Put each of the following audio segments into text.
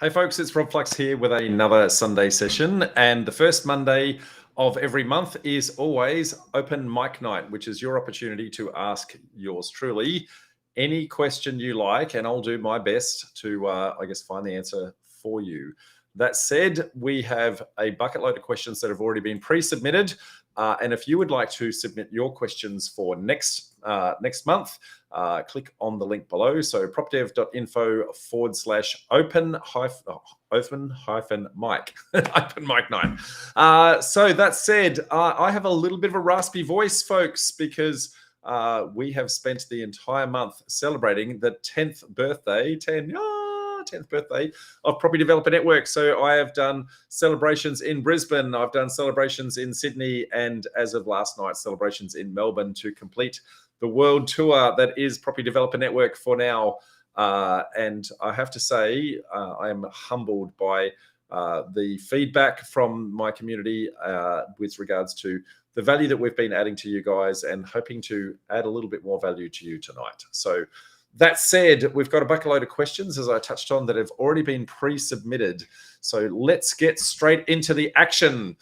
Hey folks, it's Rob Flux here with another Sunday session, and the first Monday of every month is always open mic night, which is your opportunity to ask yours truly any question you like, and I'll do my best to, find the answer for you. That said, we have a bucket load of questions that have already been pre-submitted, and if you would like to submit your questions for next month, click on the link below. So propdev.info/open-mic, open mic night. So that said, I have a little bit of a raspy voice, folks, because we have spent the entire month celebrating the 10th birthday of Property Developer Network. So I have done celebrations in Brisbane, I've done celebrations in Sydney, and as of last night, celebrations in Melbourne to complete the world tour that is Property Developer Network for now. And I have to say, I am humbled by the feedback from my community with regards to the value that we've been adding to you guys, and hoping to add a little bit more value to you tonight. So that said, we've got a bucket load of questions, as I touched on, that have already been pre-submitted. So let's get straight into the action.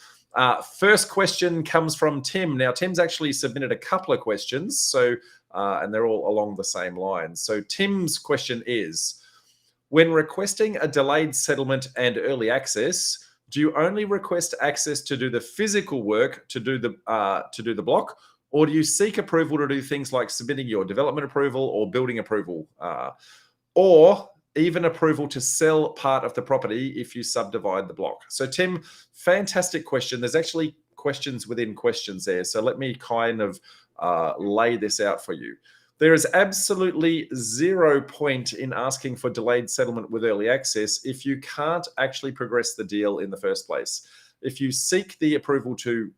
First question comes from Tim. Now, Tim's actually submitted a couple of questions, so and they're all along the same lines. So Tim's question is, when requesting a delayed settlement and early access, do you only request access to do the physical work to do the block, or do you seek approval to do things like submitting your development approval or building approval, or even approval to sell part of the property if you subdivide the block? So Tim, fantastic question. There's actually questions within questions there. So let me kind of lay this out for you. There is absolutely 0 point in asking for delayed settlement with early access if you can't actually progress the deal in the first place. If you seek the approval to,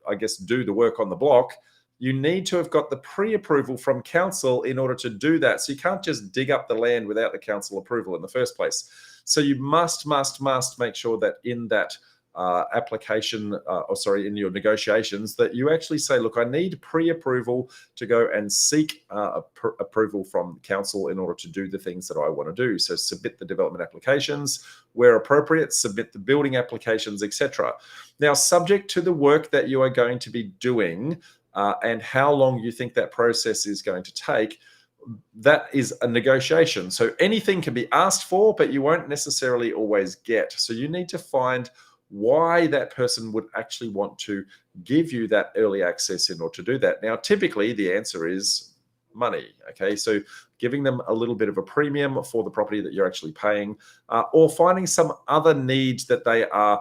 do the work on the block, you need to have got the pre-approval from council in order to do that. So you can't just dig up the land without the council approval in the first place. So you must make sure that in that application, in your negotiations, that you actually say, look, I need pre-approval to go and seek approval from council in order to do the things that I want to do. So submit the development applications where appropriate, submit the building applications, etc. Now, subject to the work that you are going to be doing, and how long you think that process is going to take, that is a negotiation. So anything can be asked for, but you won't necessarily always get. So you need to find why that person would actually want to give you that early access in order to do that. Now, typically the answer is money. Okay, so giving them a little bit of a premium for the property that you're actually paying, or finding some other needs that they are,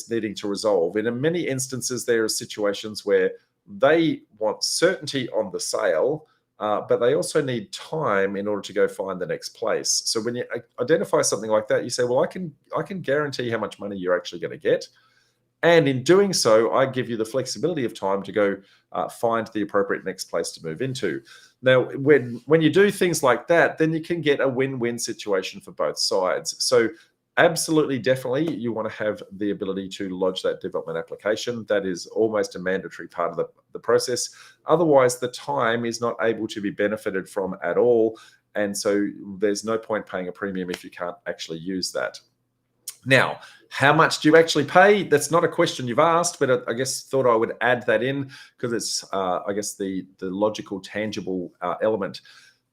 needing to resolve. And in many instances, there are situations where they want certainty on the sale, but they also need time in order to go find the next place. So when you identify something like that, you say, well, I can guarantee how much money you're actually going to get. And in doing so, I give you the flexibility of time to go find the appropriate next place to move into. Now, when you do things like that, then you can get a win-win situation for both sides. So absolutely, definitely, you want to have the ability to lodge that development application. That is almost a mandatory part of the process. Otherwise, the time is not able to be benefited from at all. And so there's no point paying a premium if you can't actually use that. Now, how much do you actually pay? That's not a question you've asked, but I guess thought I would add that in because it's, the logical, tangible element.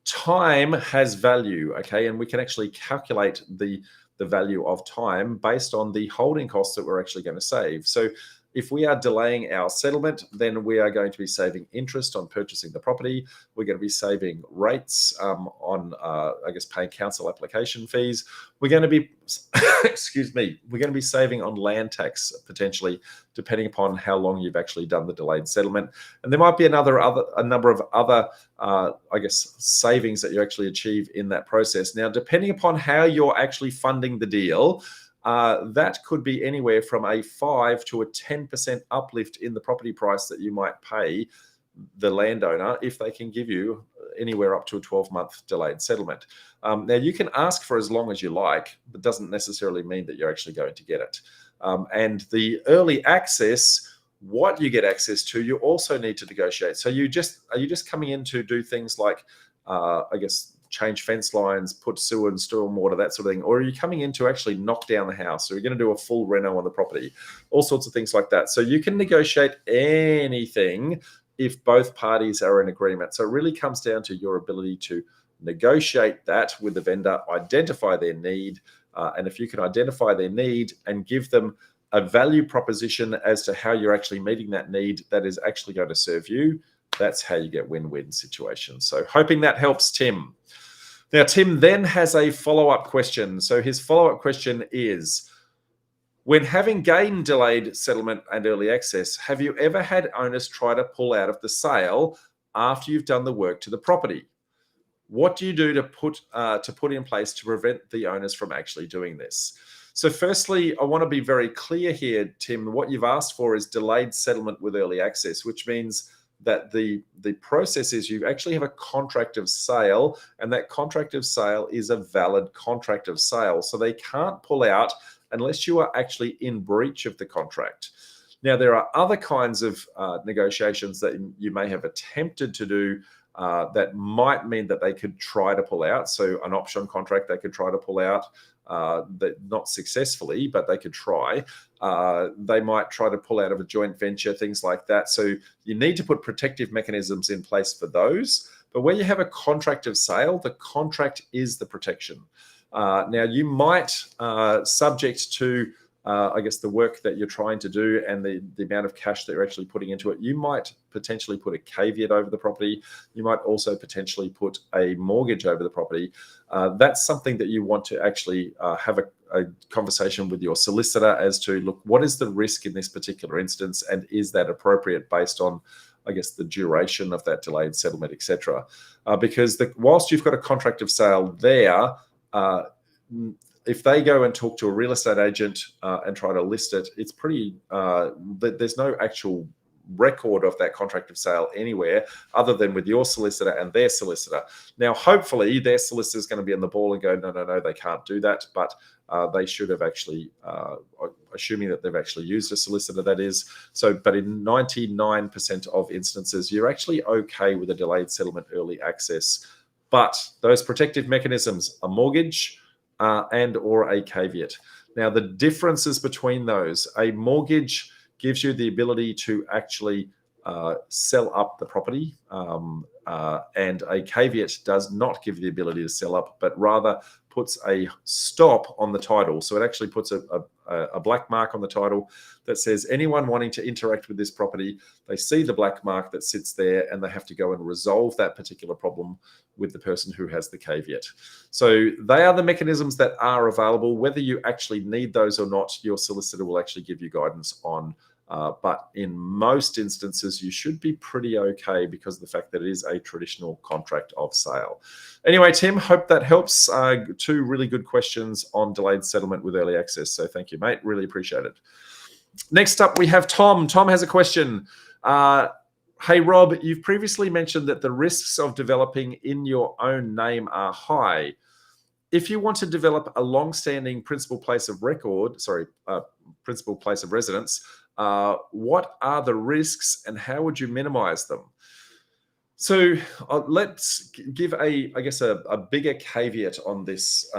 Time has value, okay? And we can actually calculate the value of time based on the holding costs that we're actually going to save. So if we are delaying our settlement, then we are going to be saving interest on purchasing the property. We're going to be saving rates on, paying council application fees. We're going to be, we're going to be saving on land tax potentially, depending upon how long you've actually done the delayed settlement. And there might be a number of other, savings that you actually achieve in that process. Now, depending upon how you're actually funding the deal, that could be anywhere from a 5 to a 10% uplift in the property price that you might pay the landowner if they can give you anywhere up to a 12-month delayed settlement. Now, you can ask for as long as you like, but doesn't necessarily mean that you're actually going to get it. And the early access, what you get access to, you also need to negotiate. So are you just coming in to do things like, change fence lines, put sewer and storm water, that sort of thing? Or are you coming in to actually knock down the house? Or are you going to do a full reno on the property? All sorts of things like that. So you can negotiate anything if both parties are in agreement. So it really comes down to your ability to negotiate that with the vendor, identify their need, and if you can identify their need and give them a value proposition as to how you're actually meeting that need that is actually going to serve you, that's how you get win-win situations. So hoping that helps Tim. Now, Tim then has a follow-up question. So his follow-up question is, when having gained delayed settlement and early access, have you ever had owners try to pull out of the sale after you've done the work to the property? What do you do to put in place to prevent the owners from actually doing this? So firstly, I want to be very clear here, Tim. What you've asked for is delayed settlement with early access, which means that the process is you actually have a contract of sale, and that contract of sale is a valid contract of sale. So they can't pull out unless you are actually in breach of the contract. Now, there are other kinds of negotiations that you may have attempted to do that might mean that they could try to pull out. So an option contract, they could try to pull out, that not successfully, but they could try. They might try to pull out of a joint venture, things like that. So you need to put protective mechanisms in place for those. But when you have a contract of sale, the contract is the protection. Now, you might, subject to I guess the work that you're trying to do and the amount of cash that you're actually putting into it, you might potentially put a caveat over the property. You might also potentially put a mortgage over the property. That's something that you want to actually have a conversation with your solicitor as to, look, what is the risk in this particular instance, and is that appropriate based on, I guess, the duration of that delayed settlement, etc. Because whilst you've got a contract of sale there, if they go and talk to a real estate agent and try to list it, it's pretty, there's no actual record of that contract of sale anywhere other than with your solicitor and their solicitor. Now, hopefully their solicitor is going to be on the ball and go, no, they can't do that. But they should have actually, assuming that they've actually used a solicitor, that is. So, but in 99% of instances, you're actually okay with a delayed settlement early access. But those protective mechanisms, a mortgage, and or a caveat. Now, the differences between those, a mortgage gives you the ability to actually sell up the property, and a caveat does not give you the ability to sell up, but rather puts a stop on the title. So it actually puts a black mark on the title that says anyone wanting to interact with this property, they see the black mark that sits there and they have to go and resolve that particular problem with the person who has the caveat. So they are the mechanisms that are available. Whether you actually need those or not, your solicitor will actually give you guidance on. But in most instances, you should be pretty okay because of the fact that it is a traditional contract of sale. Anyway, Tim, hope that helps. Two really good questions on delayed settlement with early access. So thank you, mate. Really appreciate it. Next up, we have Tom. Tom has a question. Hey, Rob, you've previously mentioned that the risks of developing in your own name are high. If you want to develop a long-standing principal place of principal place of residence, what are the risks and how would you minimize them? So let's give I guess a bigger caveat on this.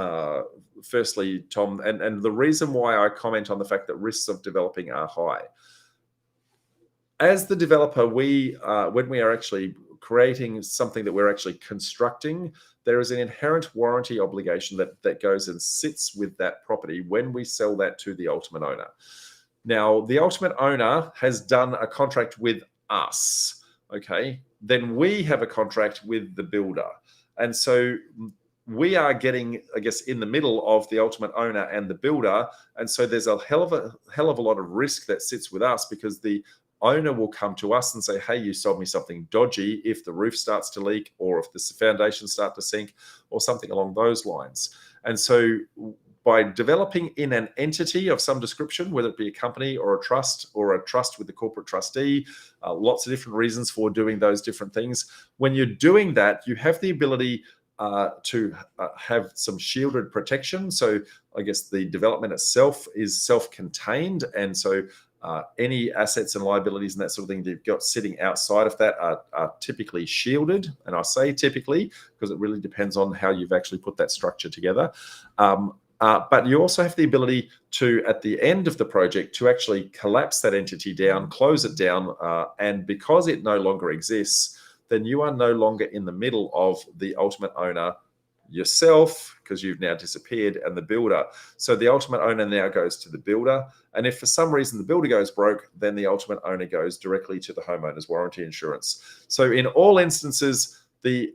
Firstly, Tom, and the reason why I comment on the fact that risks of developing are high. As the developer, when we are actually creating something that we're actually constructing, there is an inherent warranty obligation that goes and sits with that property when we sell that to the ultimate owner. Now, the ultimate owner has done a contract with us, okay? Then we have a contract with the builder. And so we are getting, I guess, in the middle of the ultimate owner and the builder. And so there's a hell of a lot of risk that sits with us because the owner will come to us and say, hey, you sold me something dodgy if the roof starts to leak or if the foundations start to sink or something along those lines. And so by developing in an entity of some description, whether it be a company or a trust with the corporate trustee, lots of different reasons for doing those different things. When you're doing that, you have the ability to have some shielded protection. So I guess the development itself is self-contained. And so Any assets and liabilities and that sort of thing that you've got sitting outside of that are typically shielded. And I say typically because it really depends on how you've actually put that structure together. But you also have the ability to, at the end of the project, to actually collapse that entity down, close it down, and because it no longer exists, then you are no longer in the middle of the ultimate owner, yourself, because you've now disappeared, and the builder. So the ultimate owner now goes to the builder. And if for some reason the builder goes broke, then the ultimate owner goes directly to the homeowner's warranty insurance. So in all instances, the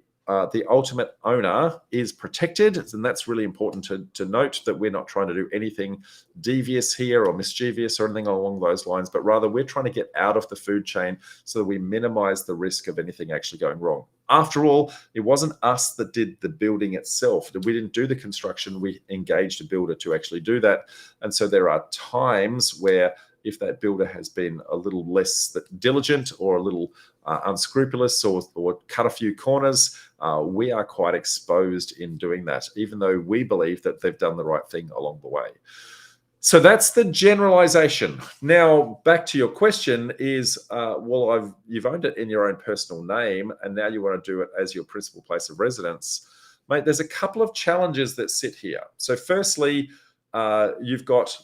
ultimate owner is protected, and that's really important to note, that we're not trying to do anything devious here or mischievous or anything along those lines, but rather we're trying to get out of the food chain so that we minimize the risk of anything actually going wrong. After all, it wasn't us that did the building itself. We didn't do the construction. We engaged a builder to actually do that. And so there are times where if that builder has been a little less diligent or a little unscrupulous or cut a few corners, we are quite exposed in doing that, even though we believe that they've done the right thing along the way. So that's the generalization. Now, back to your question is, you've owned it in your own personal name, and now you want to do it as your principal place of residence. Mate, there's a couple of challenges that sit here. So firstly, you've got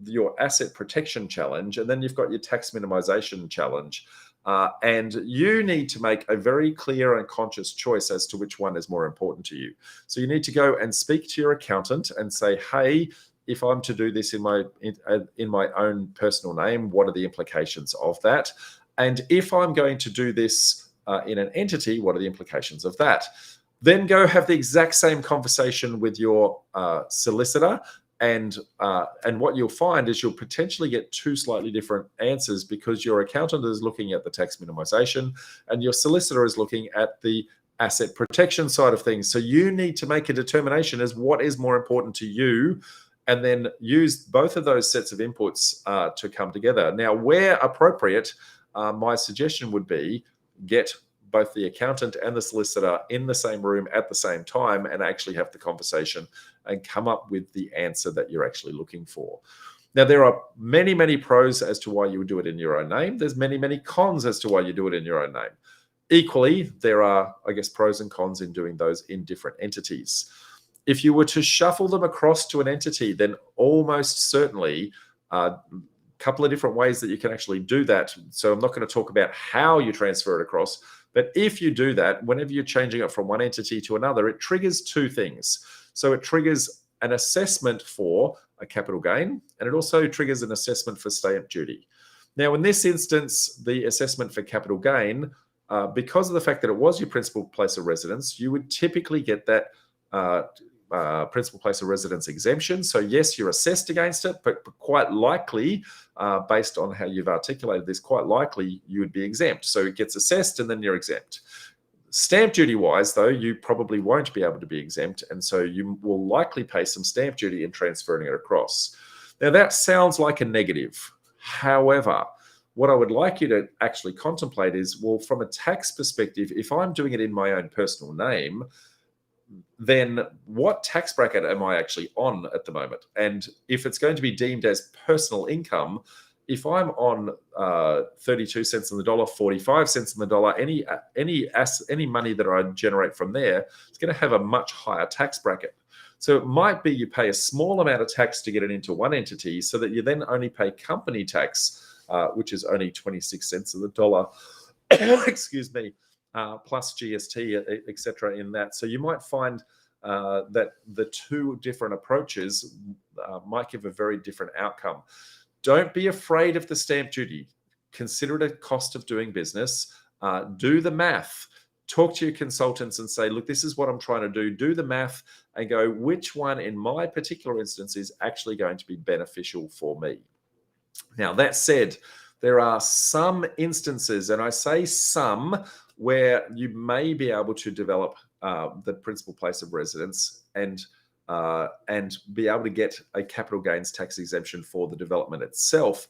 your asset protection challenge, and then you've got your tax minimization challenge. And you need to make a very clear and conscious choice as to which one is more important to you. So you need to go and speak to your accountant and say, hey, if I'm to do this in my own personal name, what are the implications of that? And if I'm going to do this in an entity, what are the implications of that? Then go have the exact same conversation with your solicitor. And what you'll find is you'll potentially get two slightly different answers, because your accountant is looking at the tax minimization and your solicitor is looking at the asset protection side of things. So you need to make a determination as what is more important to you, and then use both of those sets of inputs to come together. Now, where appropriate, my suggestion would be get both the accountant and the solicitor in the same room at the same time and actually have the conversation and come up with the answer that you're actually looking for. Now, there are many, many pros as to why you would do it in your own name. There's many, many cons as to why you do it in your own name. Equally, there are, I guess, pros and cons in doing those in different entities. If you were to shuffle them across to an entity, then almost certainly couple of different ways that you can actually do that. So I'm not going to talk about how you transfer it across, but if you do that, whenever you're changing it from one entity to another, it triggers two things. So it triggers an assessment for a capital gain, and it also triggers an assessment for stamp duty. Now, in this instance, the assessment for capital gain, because of the fact that it was your principal place of residence, you would typically get that principal place of residence exemption. So yes, you're assessed against it, but quite likely, based on how you've articulated this, quite likely you would be exempt. So it gets assessed and then you're exempt. Stamp duty wise, though, you probably won't be able to be exempt. And so you will likely pay some stamp duty in transferring it across. Now that sounds like a negative. However, what I would like you to actually contemplate is, well, from a tax perspective, if I'm doing it in my own personal name, then what tax bracket am I actually on at the moment? And if it's going to be deemed as personal income, if I'm on 32 cents on the dollar, 45 cents on the dollar, any money that I generate from there, it's going to have a much higher tax bracket. So it might be you pay a small amount of tax to get it into one entity, so that you then only pay company tax, which is only 26 cents on the dollar. Excuse me. Plus GST, etc. in that. So you might find that the two different approaches might give a very different outcome. Don't be afraid of the stamp duty. Consider it a cost of doing business. Do the math. Talk to your consultants and say, look, this is what I'm trying to do. Do the math and go, which one in my particular instance is actually going to be beneficial for me? Now, that said, there are some instances, and I say some, where you may be able to develop the principal place of residence and be able to get a capital gains tax exemption for the development itself.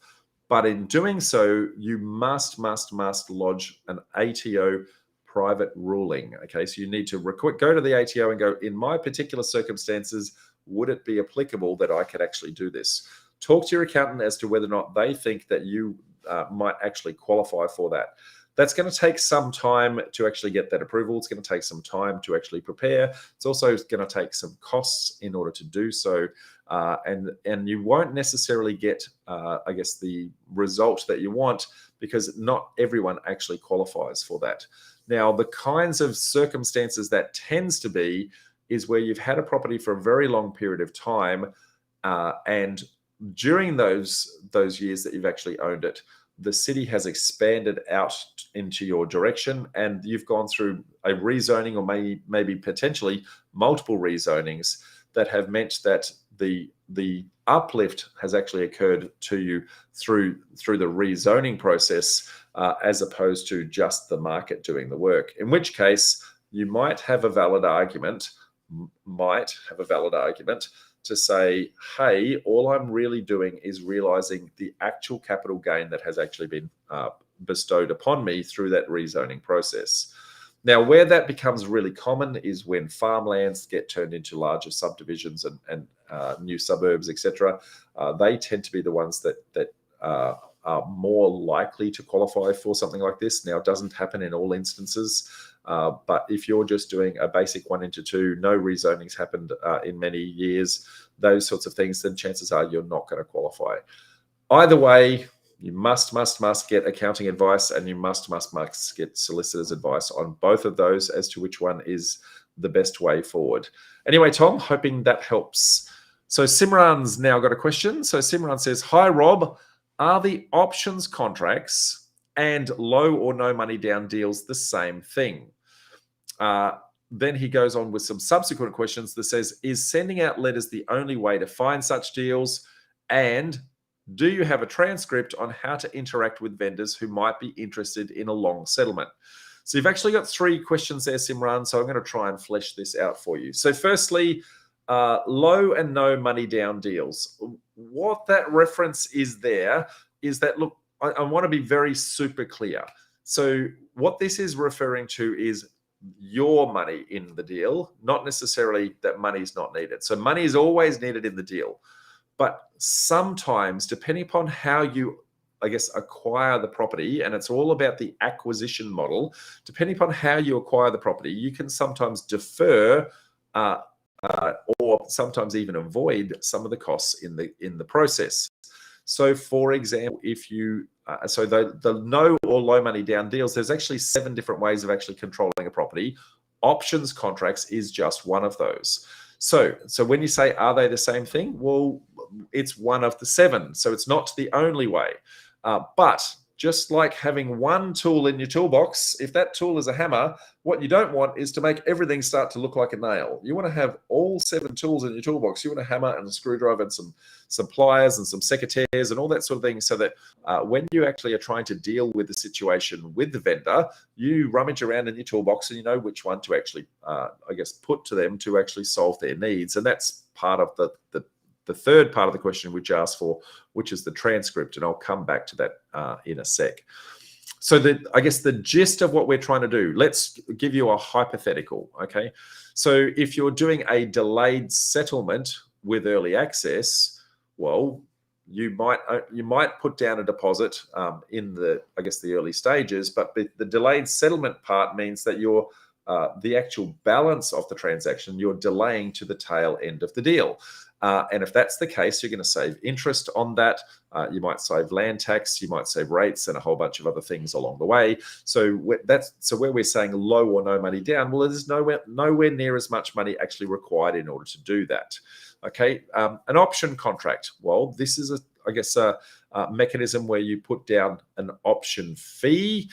But in doing so, you must lodge an ATO private ruling. Okay, so you need to go to the ATO and go, in my particular circumstances, would it be applicable that I could actually do this? talk to your accountant as to whether or not they think that you might actually qualify for that. That's going to take some time to actually get that approval. It's going to take some time to actually prepare. It's also going to take some costs in order to do so. And you won't necessarily get, I guess, the result that you want, because not everyone actually qualifies for that. Now, the kinds of circumstances that tends to be is where you've had a property for a very long period of time, and during those years that you've actually owned it, the city has expanded out into your direction, and you've gone through a rezoning, or maybe potentially multiple rezonings that have meant that the uplift has actually occurred to you through the rezoning process, as opposed to just the market doing the work. In which case, you might have a valid argument to say, hey, all I'm really doing is realizing the actual capital gain that has actually been bestowed upon me through that rezoning process. Now, where that becomes really common is when farmlands get turned into larger subdivisions and new suburbs, etc. They tend to be the ones that are more likely to qualify for something like this. Now, it doesn't happen in all instances, but if you're just doing a basic 1 into 2, no rezonings happened in many years, those sorts of things, then chances are you're not going to qualify. Either way, you must get accounting advice, and you must get solicitor's advice on both of those as to which one is the best way forward. Anyway, Tom, hoping that helps. So Simran's now got a question. So Simran says, hi, Rob. Are the options contracts and low or no money down deals the same thing? Then he goes on with some subsequent questions that says, is sending out letters the only way to find such deals? And do you have a transcript on how to interact with vendors who might be interested in a long settlement? So you've actually got 3 questions there, Simran. So I'm going to try and flesh this out for you. So firstly, low and no money down deals. What that reference is there is that, look, I want to be very super clear. So what this is referring to is your money in the deal, not necessarily that money is not needed. So money is always needed in the deal. But sometimes, depending upon how you, I guess, acquire the property, and it's all about the acquisition model, depending upon how you acquire the property, you can sometimes defer or sometimes even avoid some of the costs in the process. So, for example, if you so the no or low money down deals, there's actually 7 different ways of actually controlling a property. Options contracts is just one of those. So when you say, are they the same thing? Well, it's one of the 7. So it's not the only way. But just like having one tool in your toolbox, if that tool is a hammer, what you don't want is to make everything start to look like a nail. You want to have all 7 tools in your toolbox. You want a hammer and a screwdriver and some pliers and some secateurs and all that sort of thing, so that when you actually are trying to deal with the situation with the vendor, you rummage around in your toolbox and you know which one to actually, I guess, put to them to actually solve their needs. And that's part of the third part of the question which you asked for, which is the transcript, and I'll come back to that in a sec. So I guess the gist of what we're trying to do, let's give you a hypothetical, okay? So if you're doing a delayed settlement with early access, well, you might put down a deposit in the early stages, but the delayed settlement part means that you're the actual balance of the transaction, you're delaying to the tail end of the deal. And if that's the case, you're going to save interest on that. You might save land tax, you might save rates, and a whole bunch of other things along the way. So where we're saying low or no money down, well, there's nowhere near as much money actually required in order to do that. Okay, an option contract. Well, this is a mechanism where you put down an option fee.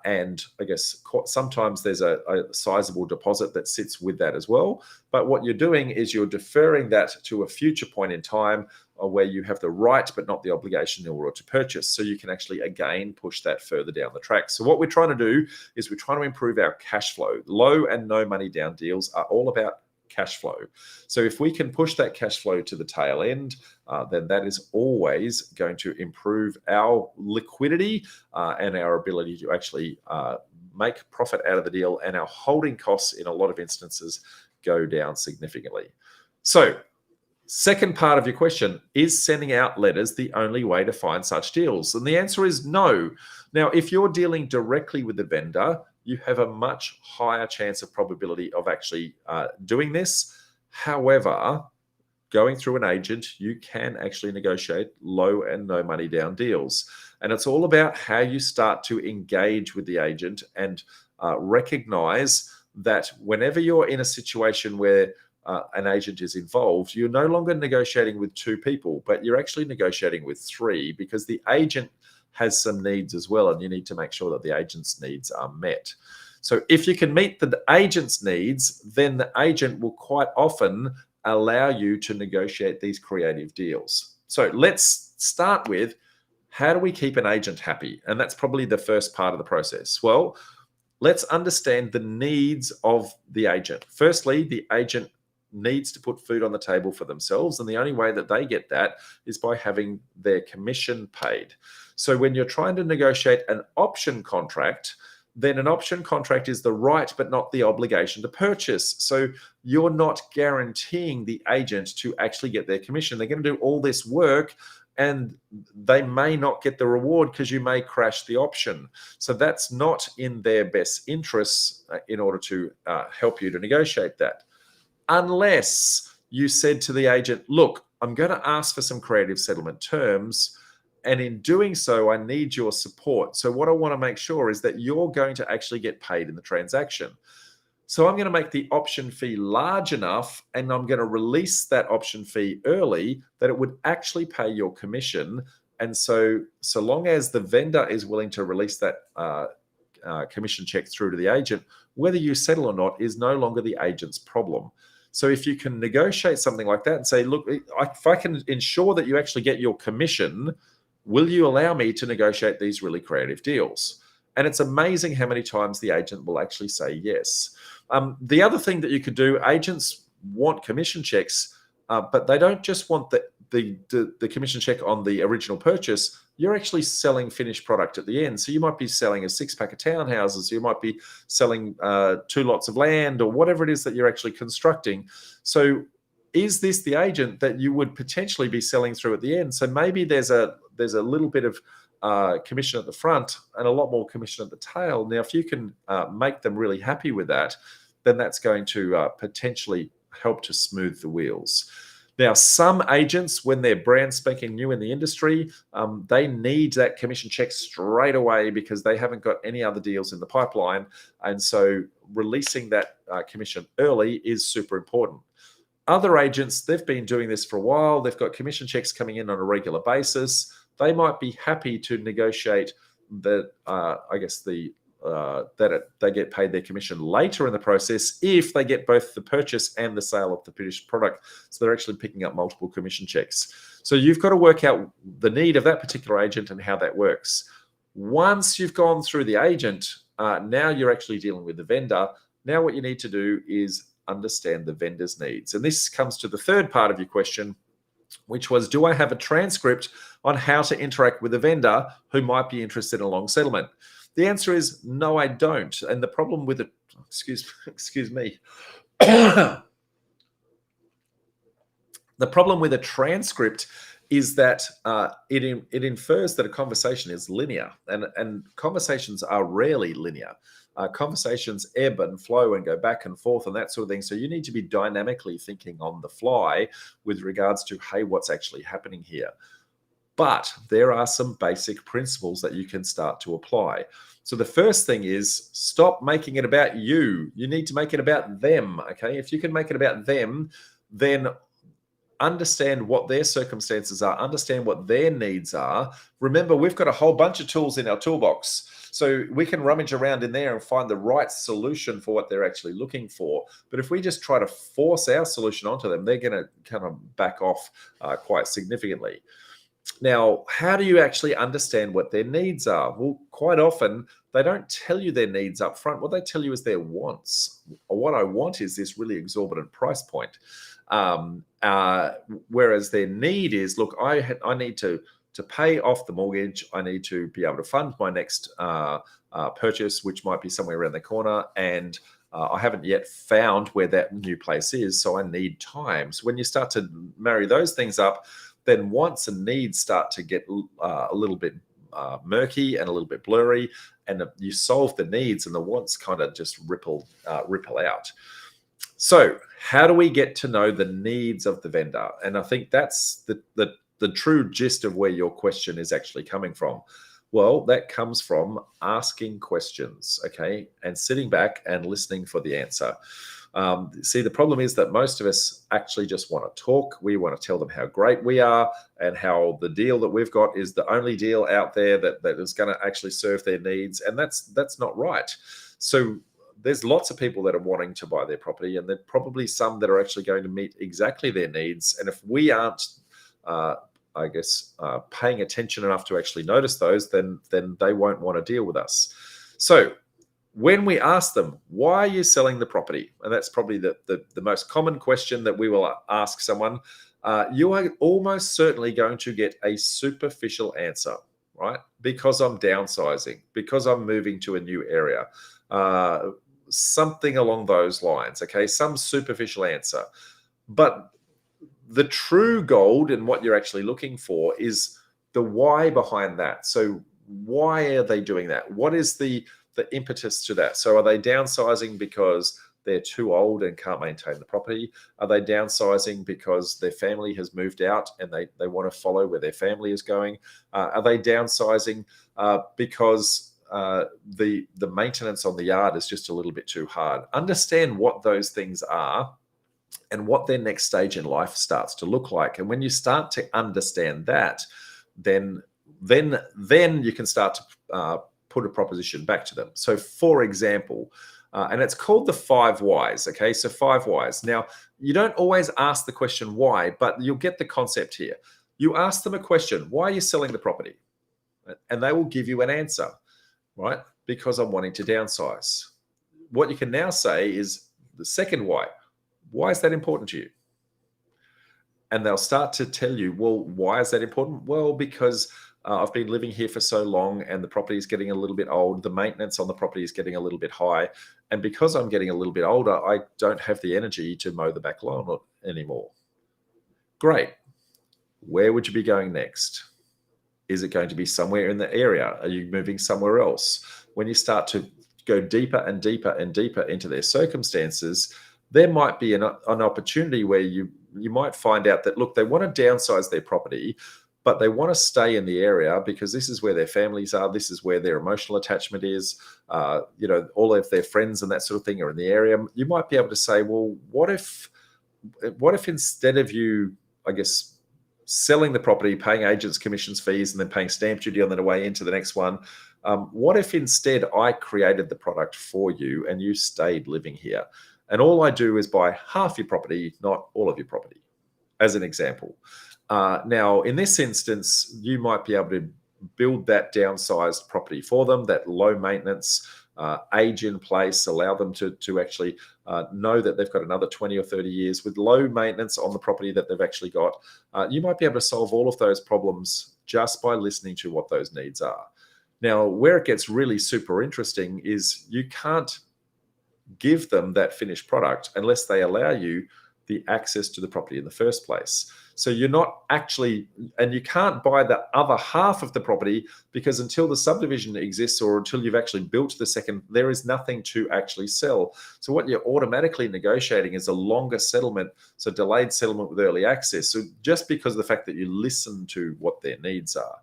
And I guess sometimes there's a sizable deposit that sits with that as well. But what you're doing is you're deferring that to a future point in time where you have the right but not the obligation in order to purchase. So you can actually, again, push that further down the track. So what we're trying to do is we're trying to improve our cash flow. Low and no money down deals are all about cash flow. So if we can push that cash flow to the tail end, then that is always going to improve our liquidity and our ability to actually make profit out of the deal, and our holding costs in a lot of instances go down significantly. So Second part of your question, is sending out letters the only way to find such deals? And the answer is no. Now, if you're dealing directly with the vendor, you have a much higher chance of probability of actually doing this. However, going through an agent, you can actually negotiate low and no money down deals. And it's all about how you start to engage with the agent and recognize that whenever you're in a situation where an agent is involved, you're no longer negotiating with two people, but you're actually negotiating with three, because the agent has some needs as well, and you need to make sure that the agent's needs are met. So if you can meet the agent's needs, then the agent will quite often allow you to negotiate these creative deals. So let's start with, how do we keep an agent happy? And that's probably the first part of the process. Well, let's understand the needs of the agent. Firstly, the agent needs to put food on the table for themselves, and the only way that they get that is by having their commission paid. So when you're trying to negotiate an option contract, then an option contract is the right but not the obligation to purchase. So you're not guaranteeing the agent to actually get their commission. They're going to do all this work and they may not get the reward because you may crash the option. So that's not in their best interests in order to help you to negotiate that. Unless you said to the agent, look, I'm going to ask for some creative settlement terms, and in doing so, I need your support. So what I want to make sure is that you're going to actually get paid in the transaction. So I'm going to make the option fee large enough, and I'm going to release that option fee early that it would actually pay your commission. And so long as the vendor is willing to release that commission check through to the agent, whether you settle or not is no longer the agent's problem. So if you can negotiate something like that and say, look, if I can ensure that you actually get your commission, will you allow me to negotiate these really creative deals? And it's amazing how many times the agent will actually say yes. The other thing that you could do, agents want commission checks, but they don't just want the commission check on the original purchase. You're actually selling finished product at the end. So you might be selling a 6-pack of townhouses. You might be selling 2 lots of land, or whatever it is that you're actually constructing. So is this the agent that you would potentially be selling through at the end? So maybe there's a little bit of commission at the front and a lot more commission at the tail. Now, if you can make them really happy with that, then that's going to potentially help to smooth the wheels. Now, some agents, when they're brand spanking new in the industry, they need that commission check straight away because they haven't got any other deals in the pipeline. And so releasing that commission early is super important. Other agents, they've been doing this for a while. They've got commission checks coming in on a regular basis. They might be happy to negotiate that, they get paid their commission later in the process if they get both the purchase and the sale of the finished product. So they're actually picking up multiple commission checks. So you've got to work out the need of that particular agent and how that works. Once you've gone through the agent, now you're actually dealing with the vendor. Now what you need to do is understand the vendor's needs. And this comes to the third part of your question, which was, do I have a transcript on how to interact with a vendor who might be interested in a long settlement? The answer is no, I don't. And the problem with it, excuse me. The problem with a transcript is that it infers that a conversation is linear, and conversations are rarely linear. Conversations ebb and flow and go back and forth and that sort of thing. So you need to be dynamically thinking on the fly with regards to, hey, what's actually happening here? But there are some basic principles that you can start to apply. So the first thing is, stop making it about you. You need to make it about them, okay? If you can make it about them, then understand what their circumstances are, understand what their needs are. Remember, we've got a whole bunch of tools in our toolbox. So we can rummage around in there and find the right solution for what they're actually looking for. But if we just try to force our solution onto them, they're going to kind of back off quite significantly. Now, how do you actually understand what their needs are? Well, quite often, they don't tell you their needs up front. What they tell you is their wants. What I want is this really exorbitant price point. Whereas their need is, look, I need to pay off the mortgage. I need to be able to fund my next purchase, which might be somewhere around the corner. And I haven't yet found where that new place is, so I need time. So when you start to marry those things up, then wants and needs start to get a little bit murky and a little bit blurry, and you solve the needs and the wants kind of just ripple out. So how do we get to know the needs of the vendor? And I think that's the true gist of where your question is actually coming from. Well, that comes from asking questions, okay, and sitting back and listening for the answer. See, the problem is that most of us actually just want to talk. We want to tell them how great we are and how the deal that we've got is the only deal out there that is going to actually serve their needs. And that's not right. So there's lots of people that are wanting to buy their property, and there's probably some that are actually going to meet exactly their needs. And if we aren't, paying attention enough to actually notice those, then they won't want to deal with us. So when we ask them, why are you selling the property? And that's probably the most common question that we will ask someone. You are almost certainly going to get a superficial answer, right? Because I'm downsizing, because I'm moving to a new area, something along those lines, okay? Some superficial answer. But the true gold and what you're actually looking for is the why behind that. So why are they doing that? What is the impetus to that? So are they downsizing because they're too old and can't maintain the property? Are they downsizing because their family has moved out and they want to follow where their family is going? Are they downsizing because the maintenance on the yard is just a little bit too hard? Understand what those things are and what their next stage in life starts to look like. And when you start to understand that, then you can start to put a proposition back to them. So for example, and it's called the 5 whys, okay? So 5 whys. Now, you don't always ask the question why, but you'll get the concept here. You ask them a question, why are you selling the property? And they will give you an answer, right? Because I'm wanting to downsize. What you can now say is the second why. Why is that important to you? And they'll start to tell you, well, why is that important? Well, because I've been living here for so long and the property is getting a little bit old. The maintenance on the property is getting a little bit high. And because I'm getting a little bit older, I don't have the energy to mow the back lawn anymore. Great. Where would you be going next? Is it going to be somewhere in the area? Are you moving somewhere else? When you start to go deeper and deeper and deeper into their circumstances, there might be an opportunity where you might find out that, look, they want to downsize their property, but they want to stay in the area because this is where their families are. This is where their emotional attachment is. All of their friends and that sort of thing are in the area. You might be able to say, well, what if instead of you, I guess, selling the property, paying agents commissions, fees, and then paying stamp duty on the way into the next one, what if instead I created the product for you and you stayed living here? And all I do is buy half your property, not all of your property, as an example. Now, in this instance, you might be able to build that downsized property for them, that low maintenance, age in place, allow them to actually know that they've got another 20 or 30 years with low maintenance on the property that they've actually got. You might be able to solve all of those problems just by listening to what those needs are. Now, where it gets really super interesting is you can't give them that finished product unless they allow you the access to the property in the first place. So you're not actually, and you can't buy the other half of the property because until the subdivision exists or until you've actually built the second, there is nothing to actually sell. So what you're automatically negotiating is a longer settlement, so delayed settlement with early access. So just because of the fact that you listen to what their needs are.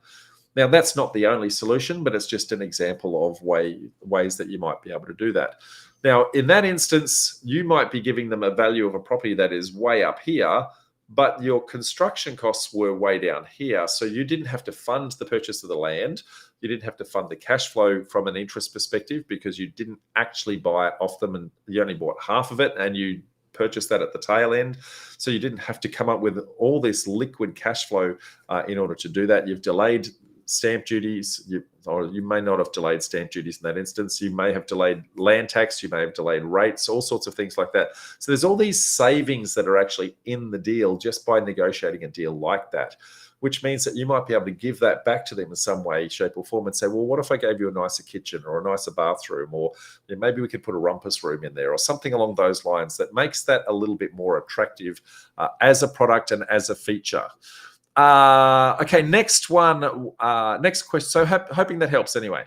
Now, that's not the only solution, but it's just an example of ways that you might be able to do that. Now, in that instance, you might be giving them a value of a property that is way up here, but your construction costs were way down here. So you didn't have to fund the purchase of the land. You didn't have to fund the cash flow from an interest perspective because you didn't actually buy it off them and you only bought half of it and you purchased that at the tail end. So you didn't have to come up with all this liquid cash flow in order to do that. You've delayed stamp duties, or you may not have delayed stamp duties in that instance. You may have delayed land tax, you may have delayed rates, all sorts of things like that. So there's all these savings that are actually in the deal just by negotiating a deal like that. which means that you might be able to give that back to them in some way, shape, or form and say, well, what if I gave you a nicer kitchen or a nicer bathroom, or maybe we could put a rumpus room in there or something along those lines that makes that a little bit more attractive as a product and as a feature. Okay, next one, next question. So hoping that helps anyway.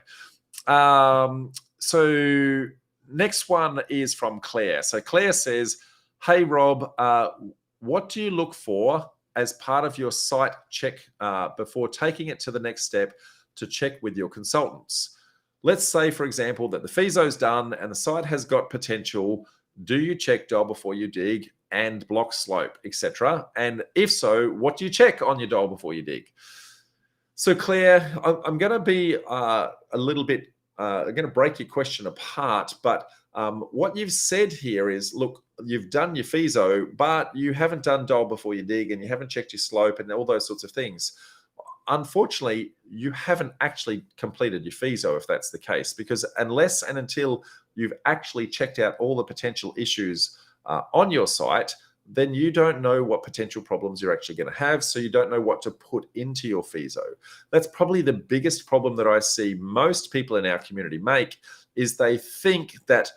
So next one is from Claire. So Claire says, hey, Rob, what do you look for as part of your site check before taking it to the next step to check with your consultants? Let's say, for example, that the FISO's done and the site has got potential. Do you check dial before you dig and block slope, etc.? And if so, what do you check on your dial before you dig? So Claire, I'm going to be a little bit, I'm going to break your question apart, but what you've said here is, look, you've done your FISO, but you haven't done dial before you dig and you haven't checked your slope and all those sorts of things. Unfortunately, you haven't actually completed your FISO if that's the case, because unless and until you've actually checked out all the potential issues on your site, then you don't know what potential problems you're actually going to have. So you don't know what to put into your FISO. That's probably the biggest problem that I see most people in our community make, is they think that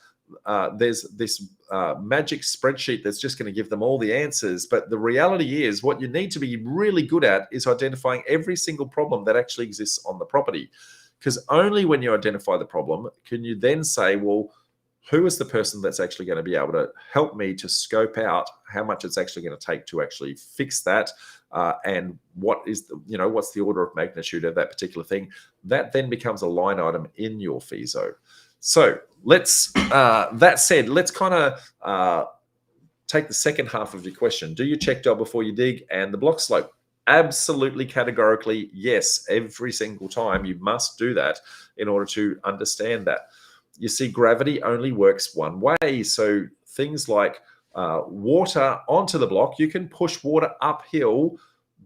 there's this magic spreadsheet that's just going to give them all the answers. But the reality is, what you need to be really good at is identifying every single problem that actually exists on the property. Because only when you identify the problem can you then say, well, who is the person that's actually going to be able to help me to scope out how much it's actually going to take to actually fix that, and what is the, what's the order of magnitude of that particular thing? That then becomes a line item in your FISO. So let's, that said, let's kind of take the second half of your question. Do you check dial before you dig and the block slope? Absolutely, categorically, yes. Every single time you must do that in order to understand that. You see, gravity only works one way. So things like water onto the block, you can push water uphill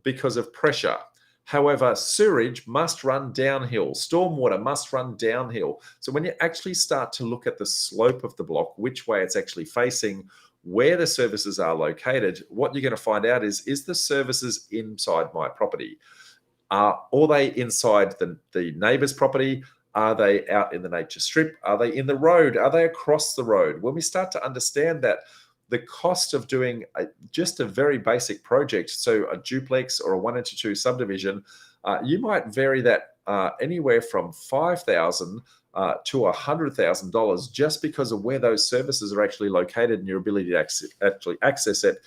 because of pressure. However, sewage must run downhill. Stormwater must run downhill. So when you actually start to look at the slope of the block, which way it's actually facing, where the services are located, what you're going to find out is the services inside my property? Are they inside the neighbor's property? Are they out in the nature strip? Are they in the road? Are they across the road? When we start to understand that, the cost of doing just a very basic project, so a duplex or a 1 into 2 subdivision, you might vary that anywhere from $5,000 to $100,000 just because of where those services are actually located and your ability to actually access it.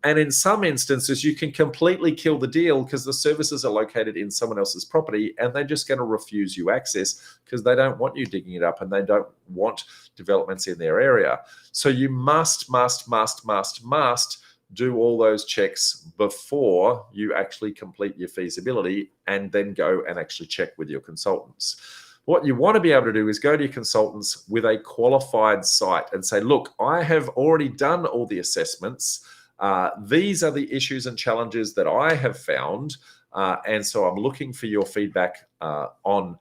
And in some instances, you can completely kill the deal because the services are located in someone else's property and they're just going to refuse you access because they don't want you digging it up and they don't want developments in their area. So you must do all those checks before you actually complete your feasibility and then go and actually check with your consultants. What you want to be able to do is go to your consultants with a qualified site and say, look, I have already done all the assessments. These are the issues and challenges that I have found. And so I'm looking for your feedback on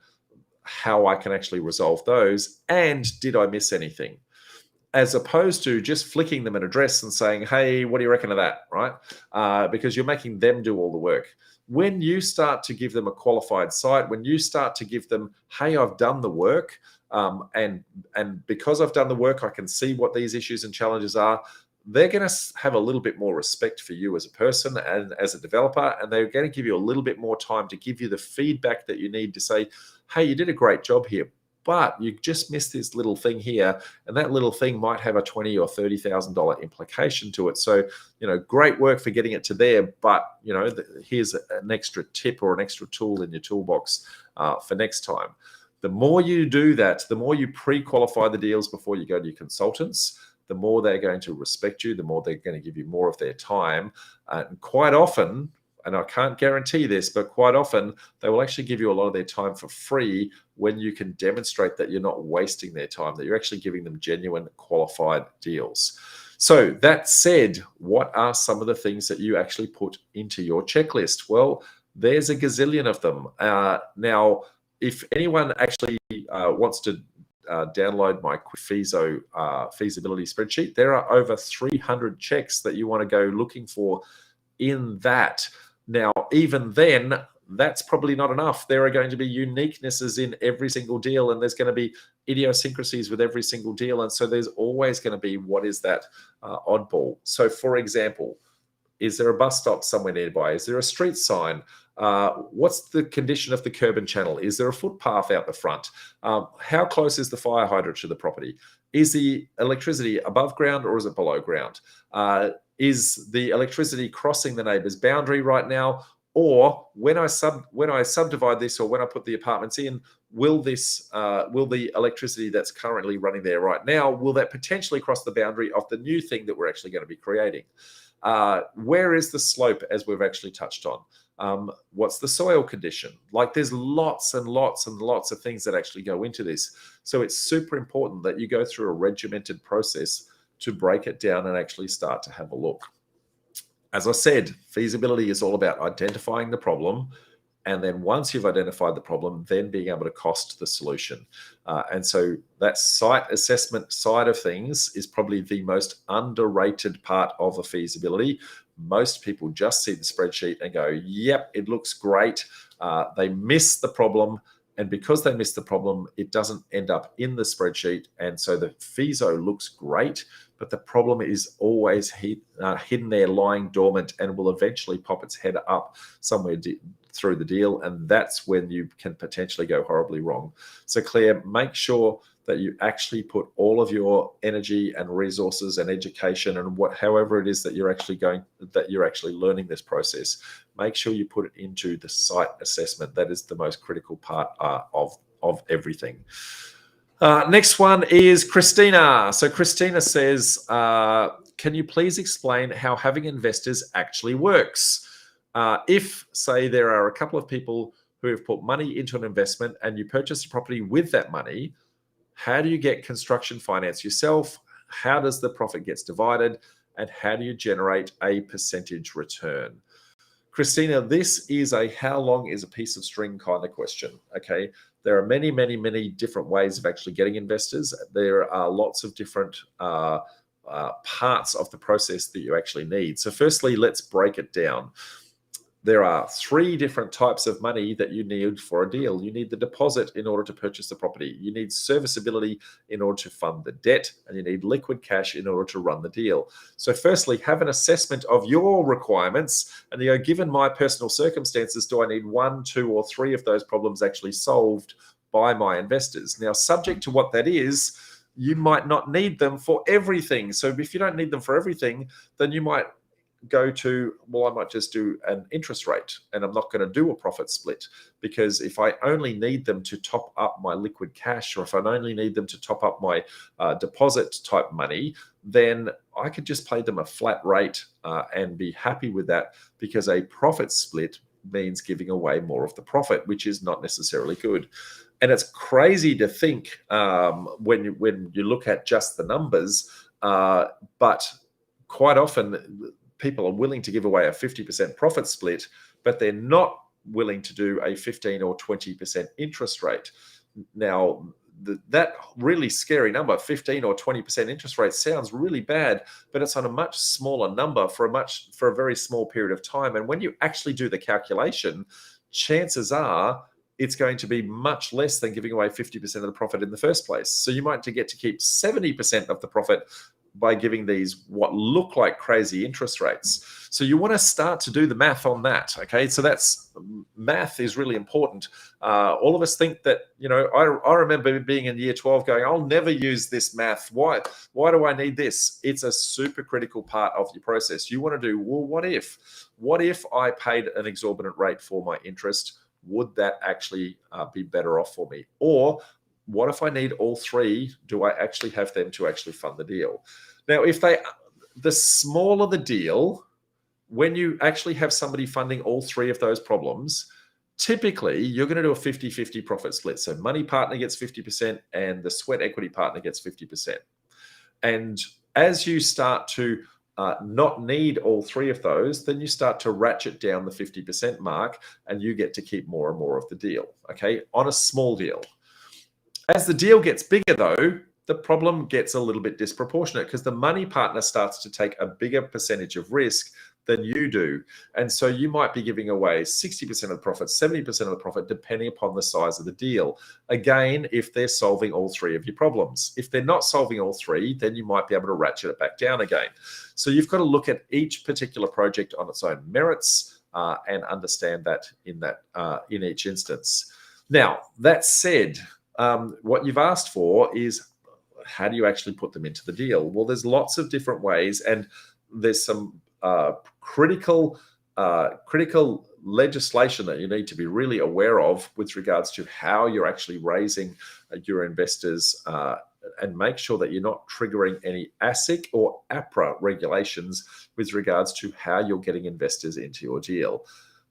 how I can actually resolve those. And did I miss anything? As opposed to just flicking them an address and saying, hey, what do you reckon of that, right? Because you're making them do all the work. When you start to give them a qualified site, when you start to give them, hey, I've done the work, and because I've done the work, I can see what these issues and challenges are, they're going to have a little bit more respect for you as a person and as a developer, and they're going to give you a little bit more time to give you the feedback that you need to say, hey, you did a great job here, but you just missed this little thing here, and that little thing might have a $20,000 or $30,000 implication to it. So, great work for getting it to there, but, here's an extra tip or an extra tool in your toolbox for next time. The more you do that, the more you pre-qualify the deals before you go to your consultants, the more they're going to respect you, the more they're going to give you more of their time. And quite often, and I can't guarantee this, but quite often they will actually give you a lot of their time for free when you can demonstrate that you're not wasting their time, that you're actually giving them genuine qualified deals. So that said, what are some of the things that you actually put into your checklist? Well, there's a gazillion of them. Now, if anyone actually wants to download my FISO feasibility spreadsheet, there are over 300 checks that you want to go looking for in that. Now, even then, that's probably not enough. There are going to be uniquenesses in every single deal, and there's going to be idiosyncrasies with every single deal. And so there's always going to be what is that oddball. So, for example, is there a bus stop somewhere nearby? Is there a street sign? What's the condition of the curb and channel? Is there a footpath out the front? How close is the fire hydrant to the property? Is the electricity above ground or is it below ground? Is the electricity crossing the neighbor's boundary right now? Or when I subdivide this, or when I put the apartments in, will the electricity that's currently running there right now, will that potentially cross the boundary of the new thing that we're actually going to be creating? Where is the slope, as we've actually touched on? What's the soil condition? Like, there's lots and lots and lots of things that actually go into this. So it's super important that you go through a regimented process to break it down and actually start to have a look. As I said, feasibility is all about identifying the problem. And then once you've identified the problem, then being able to cost the solution. And so that site assessment side of things is probably the most underrated part of a feasibility. Most people just see the spreadsheet and go, yep, it looks great. They miss the problem. And because they miss the problem, it doesn't end up in the spreadsheet. And so the FISO looks great, but the problem is always hidden there, lying dormant, and will eventually pop its head up somewhere through the deal. And that's when you can potentially go horribly wrong. So Claire, make sure that you actually put all of your energy and resources and education and however it is that you're actually learning this process, make sure you put it into the site assessment. That is the most critical part of everything. Next one is Christina. So Christina says, can you please explain how having investors actually works? If, say, there are a couple of people who have put money into an investment and you purchase a property with that money, how do you get construction finance yourself? How does the profit get divided? And how do you generate a percentage return? Christina, this is a how long is a piece of string kind of question, okay? There are many, many, many different ways of actually getting investors. There are lots of different parts of the process that you actually need. So firstly, let's break it down. There are 3 different types of money that you need for a deal. You need the deposit in order to purchase the property. You need serviceability in order to fund the debt, and you need liquid cash in order to run the deal. So firstly, have an assessment of your requirements, and given my personal circumstances, do I need 1, 2, or 3 of those problems actually solved by my investors? Now, subject to what that is, you might not need them for everything. So if you don't need them for everything, then you might go to, well, I might just do an interest rate and I'm not going to do a profit split, because if I only need them to top up my liquid cash, or if I only need them to top up my deposit type money, then I could just pay them a flat rate and be happy with that, because a profit split means giving away more of the profit, which is not necessarily good. And it's crazy to think when you look at just the numbers, but quite often people are willing to give away a 50% profit split, but they're not willing to do a 15 or 20% interest rate. Now, that really scary number, 15 or 20% interest rate, sounds really bad, but it's on a much smaller number for a very small period of time. And when you actually do the calculation, chances are it's going to be much less than giving away 50% of the profit in the first place. So you might get to keep 70% of the profit by giving these what look like crazy interest rates. So you want to start to do the math on that, okay? So math is really important. All of us think that, I remember being in year 12 going, I'll never use this math. Why do I need this? It's a super critical part of your process. You want to do, well, what if I paid an exorbitant rate for my interest? Would that actually be better off for me? Or what if I need all 3? Do I actually have them to actually fund the deal? Now, the smaller the deal, when you actually have somebody funding all 3 of those problems, typically you're going to do a 50-50 profit split. So money partner gets 50% and the sweat equity partner gets 50%. And as you start to not need all 3 of those, then you start to ratchet down the 50% mark and you get to keep more and more of the deal, okay, on a small deal. As the deal gets bigger, though, the problem gets a little bit disproportionate, because the money partner starts to take a bigger percentage of risk than you do. And so you might be giving away 60% of the profit, 70% of the profit, depending upon the size of the deal. Again, if they're solving all three of your problems. If they're not solving all three, then you might be able to ratchet it back down again. So you've got to look at each particular project on its own merits and understand that in each instance. Now, that said, what you've asked for is, how do you actually put them into the deal? Well, there's lots of different ways, and there's some critical legislation that you need to be really aware of with regards to how you're actually raising your investors, and make sure that you're not triggering any ASIC or APRA regulations with regards to how you're getting investors into your deal.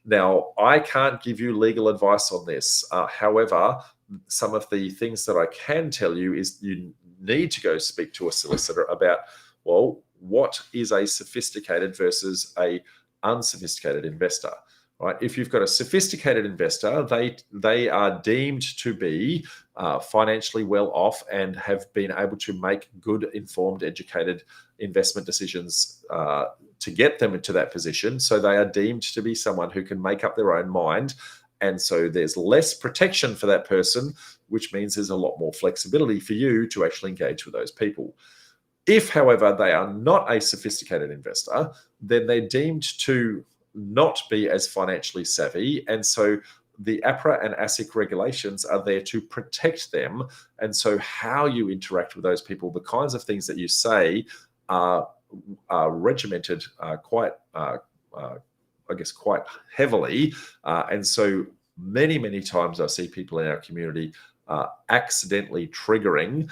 Now, I can't give you legal advice on this. However, some of the things that I can tell you is you need to go speak to a solicitor about, well, what is a sophisticated versus a unsophisticated investor, right? If you've got a sophisticated investor, they are deemed to be financially well off and have been able to make good, informed, educated investment decisions to get them into that position. So they are deemed to be someone who can make up their own mind. And so there's less protection for that person, which means there's a lot more flexibility for you to actually engage with those people. If, however, they are not a sophisticated investor, then they're deemed to not be as financially savvy. And so the APRA and ASIC regulations are there to protect them. And so how you interact with those people, the kinds of things that you say are regimented quite heavily. And so many times I see people in our community accidentally triggering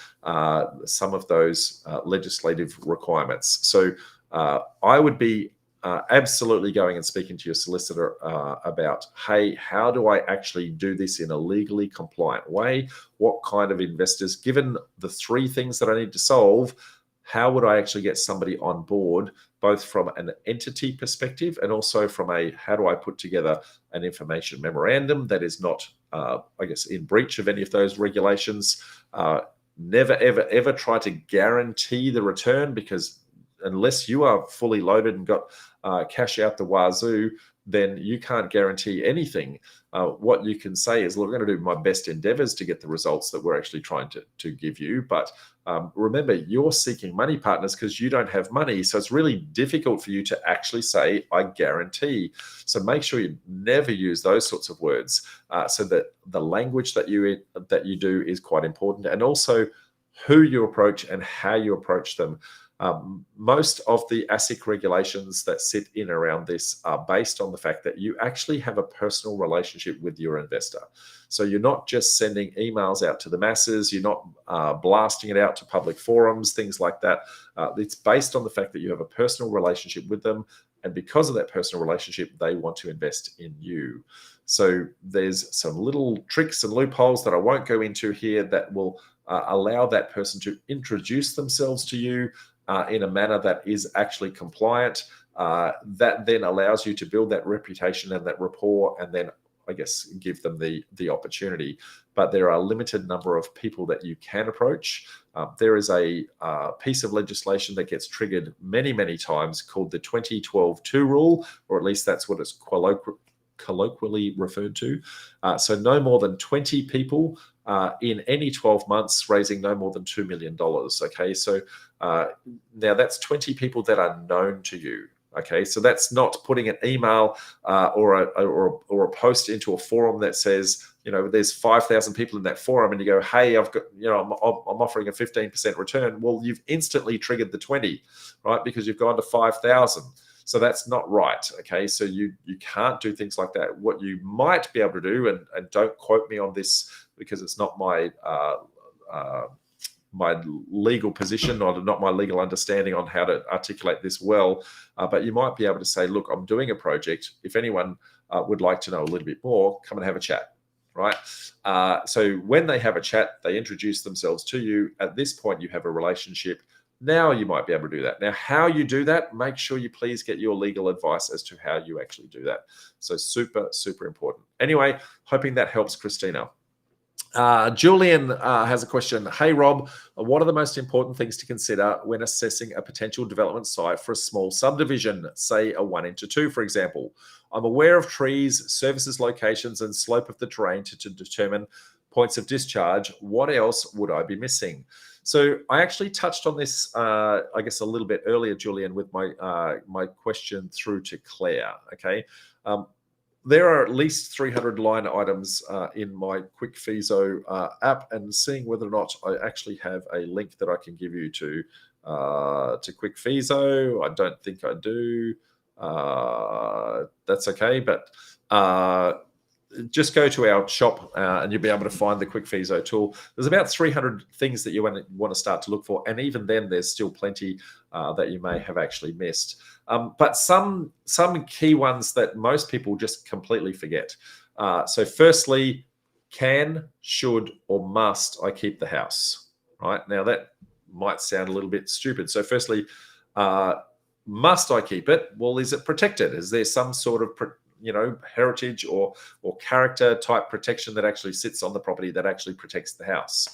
some of those legislative requirements. So I would be absolutely going and speaking to your solicitor about, hey, how do I actually do this in a legally compliant way? What kind of investors, given the three things that I need to solve, how would I actually get somebody on board, both from an entity perspective and also from a, how do I put together an information memorandum that is not, in breach of any of those regulations? Never, ever try to guarantee the return, because unless you are fully loaded and got cash out the wazoo, then you can't guarantee anything. What you can say is, look, I'm going to do my best endeavors to get the results that we're actually trying to give you. But remember, you're seeking money partners because you don't have money. So it's really difficult for you to actually say, I guarantee. So make sure you never use those sorts of words, so that the language that you do is quite important, and also who you approach and how you approach them. Most of the ASIC regulations that sit in around this are based on the fact that you actually have a personal relationship with your investor. So you're not just sending emails out to the masses, you're not blasting it out to public forums, things like that. It's based on the fact that you have a personal relationship with them. And because of that personal relationship, they want to invest in you. So there's some little tricks and loopholes that I won't go into here that will allow that person to introduce themselves to you in a manner that is actually compliant. That then allows you to build that reputation and that rapport, and then give them the opportunity. But there are a limited number of people that you can approach. There is a piece of legislation that gets triggered many times called the 2012-2 rule, or at least that's what it's colloquially referred to. So no more than 20 people in any 12 months raising no more than $2 million. Okay, so now that's 20 people that are known to you. Okay, so that's not putting an email or a post into a forum that says, there's 5,000 people in that forum, and you go, hey, I've got, I'm offering a 15% return. Well, you've instantly triggered the 20, right? Because you've gone to 5,000. So that's not right. Okay, so you can't do things like that. What you might be able to do, and don't quote me on this because it's not my my legal position or not my legal understanding on how to articulate this well, but you might be able to say, look, I'm doing a project. If anyone would like to know a little bit more, come and have a chat, right? So when they have a chat, they introduce themselves to you. At this point, you have a relationship. Now you might be able to do that. Now, how you do that, make sure you please get your legal advice as to how you actually do that. So super important. Anyway, hoping that helps, Christina. Julian has a question. Hey, Rob, what are the most important things to consider when assessing a potential development site for a small subdivision, say a 1 into 2, for example? I'm aware of trees, services locations, and slope of the terrain to determine points of discharge. What else would I be missing? So I actually touched on this, I guess, a little bit earlier, Julian, with my my question through to Claire. Okay. There are at least 300 line items in my Quick Fizo app, and seeing whether or not I actually have a link that I can give you to Quick Fizo. I don't think I do. That's okay, but just go to our shop and you'll be able to find the Quick Fizo tool. There's about 300 things that you want to start to look for, and even then, there's still plenty that you may have actually missed. But some key ones that most people just completely forget. So firstly, can, should, or must I keep the house? Right now, that might sound a little bit stupid. So firstly, must I keep it? Well, is it protected? Is there some sort of heritage or character type protection that actually sits on the property that actually protects the house?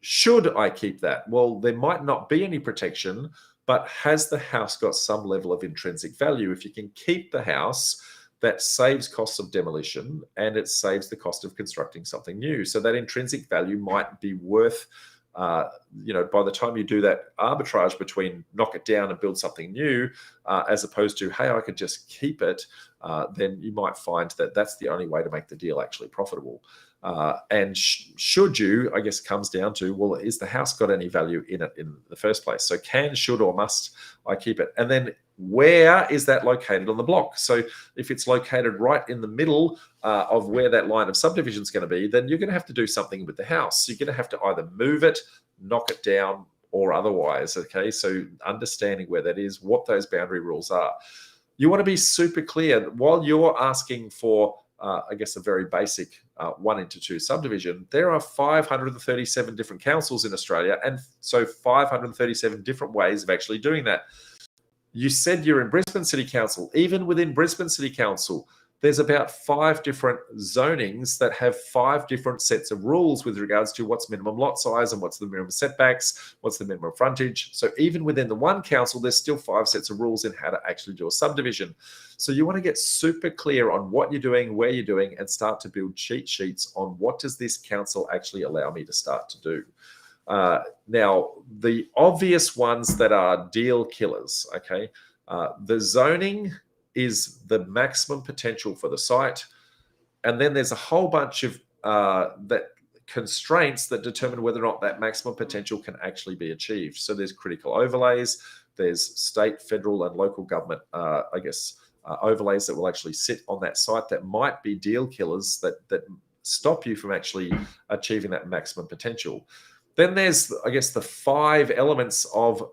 Should I keep that? Well, there might not be any protection, but has the house got some level of intrinsic value? If you can keep the house, that saves costs of demolition and it saves the cost of constructing something new. So that intrinsic value might be worth, by the time you do that arbitrage between knock it down and build something new, as opposed to, hey, I could just keep it, then you might find that that's the only way to make the deal actually profitable. And should you, I guess, comes down to, well, is the house got any value in it in the first place? So can, should, or must I keep it? And then where is that located on the block? So if it's located right in the middle of where that line of subdivision is going to be, then you're going to have to do something with the house. You're going to have to either move it, knock it down, or otherwise. Okay, so understanding where that is, what those boundary rules are. You want to be super clear while you're asking for I guess a very basic 1 into 2 subdivision. There are 537 different councils in Australia, and so 537 different ways of actually doing that. You said you're in Brisbane City Council. Even within Brisbane City Council, there's about 5 different zonings that have 5 different sets of rules with regards to what's minimum lot size and what's the minimum setbacks, what's the minimum frontage. So even within the one council, there's still 5 sets of rules in how to actually do a subdivision. So you want to get super clear on what you're doing, where you're doing, and start to build cheat sheets on what does this council actually allow me to start to do. Now, the obvious ones that are deal killers, okay, the zoning is the maximum potential for the site. And then there's a whole bunch of that constraints that determine whether or not that maximum potential can actually be achieved. So there's critical overlays, there's state, federal, and local government, overlays that will actually sit on that site that might be deal killers that stop you from actually achieving that maximum potential. Then there's, I guess, the 5 elements of,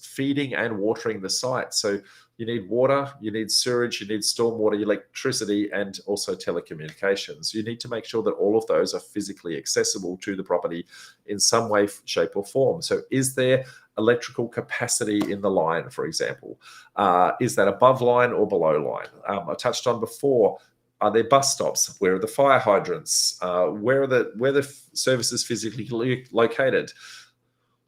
feeding and watering the site. So you need water, you need sewage, you need stormwater, electricity, and also telecommunications. You need to make sure that all of those are physically accessible to the property in some way, shape, or form. So is there electrical capacity in the line, for example? Is that above line or below line? I touched on before, are there bus stops? Where are the fire hydrants? Where are the services physically located?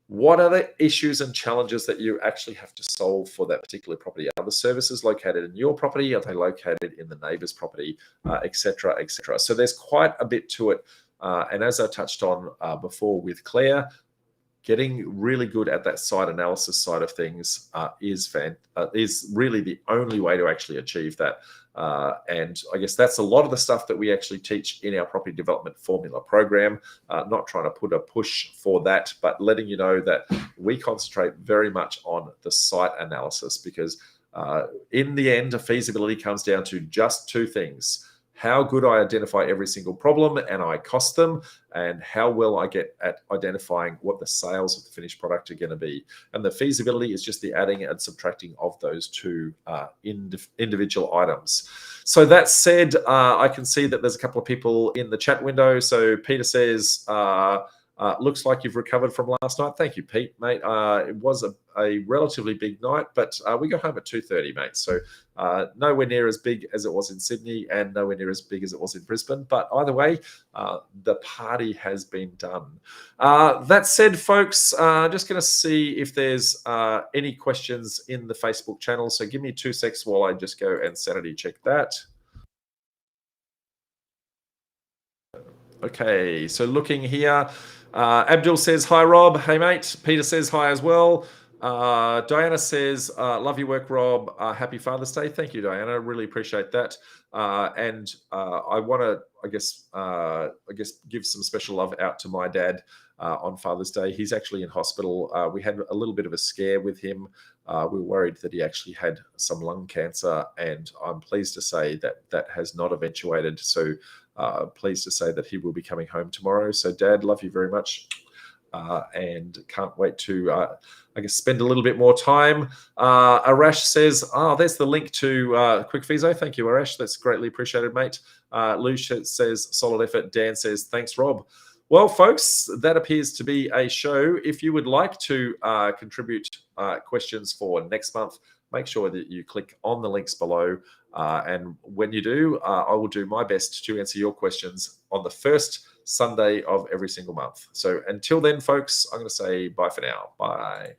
What are the issues and challenges that you actually have to solve for that particular property? Are the services located in your property? Are they located in the neighbor's property, et cetera, et cetera? So there's quite a bit to it. And as I touched on before with Claire, getting really good at that site analysis side of things is really the only way to actually achieve that. And I guess that's a lot of the stuff that we actually teach in our property development formula program, not trying to put a push for that, but letting you know that we concentrate very much on the site analysis, because in the end, a feasibility comes down to just 2 things. How good I identify every single problem and I cost them, and how well I get at identifying what the sales of the finished product are going to be. And the feasibility is just the adding and subtracting of those 2 individual items. So that said, I can see that there's a couple of people in the chat window. So Peter says, Looks like you've recovered from last night. Thank you, Pete, mate. It was a relatively big night, but we got home at 2:30, mate. So nowhere near as big as it was in Sydney and nowhere near as big as it was in Brisbane. But either way, the party has been done. That said, folks, just going to see if there's any questions in the Facebook channel. So give me 2 secs while I just go and sanity check that. Okay, so looking here, Abdul says, hi, Rob. Hey, mate. Peter says hi as well. Diana says, love your work, Rob. Happy Father's Day. Thank you, Diana. Really appreciate that. And I want to, I guess, give some special love out to my dad on Father's Day. He's actually in hospital. We had a little bit of a scare with him. We were worried that he actually had some lung cancer, and I'm pleased to say that that has not eventuated. So pleased to say that he will be coming home tomorrow. So, Dad, love you very much, and can't wait to, I guess, spend a little bit more time. Arash says, there's the link to Quick Physio. Thank you, Arash. That's greatly appreciated, mate. Lush says, solid effort. Dan says, thanks, Rob. Well, folks, that appears to be a show. If you would like to contribute questions for next month, make sure that you click on the links below. And when you do, I will do my best to answer your questions on the first Sunday of every single month. So until then, folks, I'm going to say bye for now. Bye.